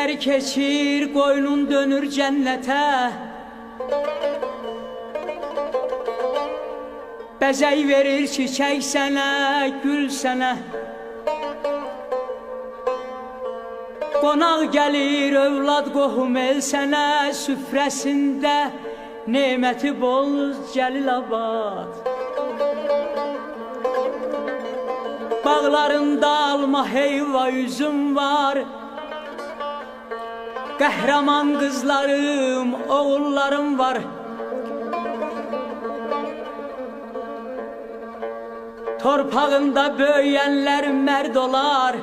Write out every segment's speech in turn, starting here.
Günler keçir, qoynun dönür cənnətə. Bəzək verir çiçək sənə, gül sənə. Qonaq gəlir, övlad qohum el sənə. Süfrəsində neməti bol Cəlilabad. Bağlarında alma, heyva, üzüm var. Qəhrəman qızlarım, oğullarım var. Torpağında böyüyenler mərd olar.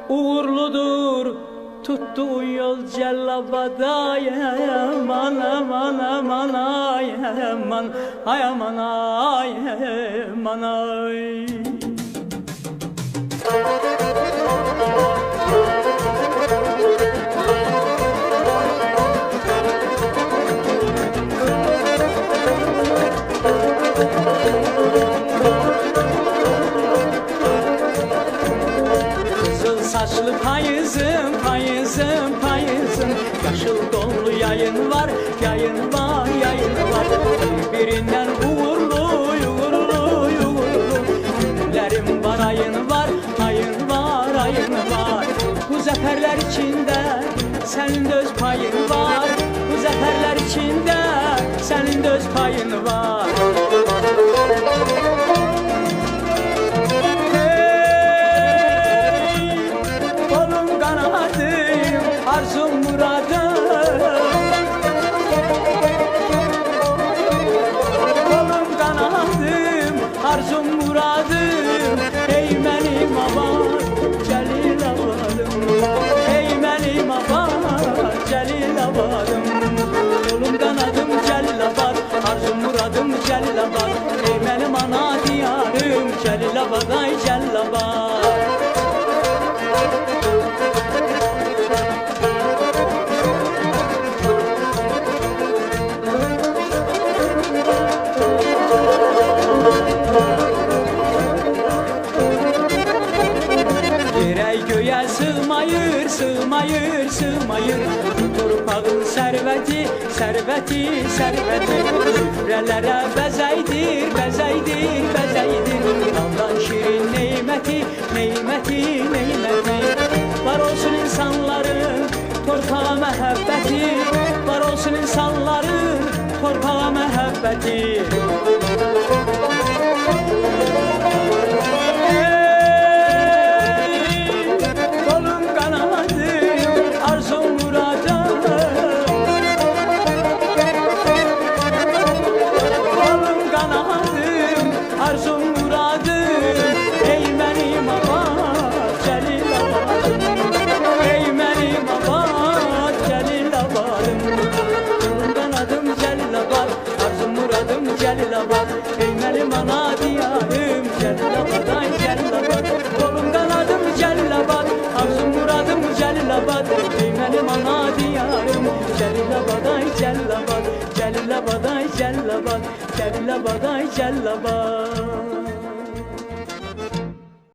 Uğurludur tuttuğun yol Cəlilabada. Aman aman aman ay aman, ay aman ay aman ay. Saçlı payızım, payızım, payızım. Yaşıl donlu yayın var, yayın var, yayın var. Birbirinden uğurlu, uğurlu, uğurlu. Günlerim var, ayın var, ayın var, ayın var. Bu zaferler içinde senin de öz payın var. Bu zaferler içinde senin de öz payın var. Arzum muradım, kolum kanadım, arzum muradım. Ey benim aman Cəlilabadım, ey benim aman Cəlilabadım. Kolum kanadım Cəlilabad, arzum muradım Cəlilabad. Ey benim ana diyarım Cəlilabad, ay Cəlilabad. Göğe sığmayır, sığmayır, sığmayır. Torpağın sərvəti, sərvəti, sərvəti. Süfrələrə bəzəkdir, bəzəkdir, bəzəkdir. Daldan şirin neyməti, neyməti, neyməti. Var olsun insanların torpağa məhəbbəti. Var olsun insanların torpağa məhəbbəti. Arzum muradım, ey benim aman Cəlilabadım, ey benim aman Cəlilabadım. Kolumdan adım Cəlilabad, arzum muradım Cəlilabad. Ey benim ana diyarım Cəlilabad, ay Cəlilabad. Kolumdan adım Cəlilabad, arzum muradım Cəlilabad. Ey benim ana diyarım Cəlilabad, ay Cəlilabad. Cəlilabad, ay Cəlilabad, Cəlilabad, ay Cəlilabad.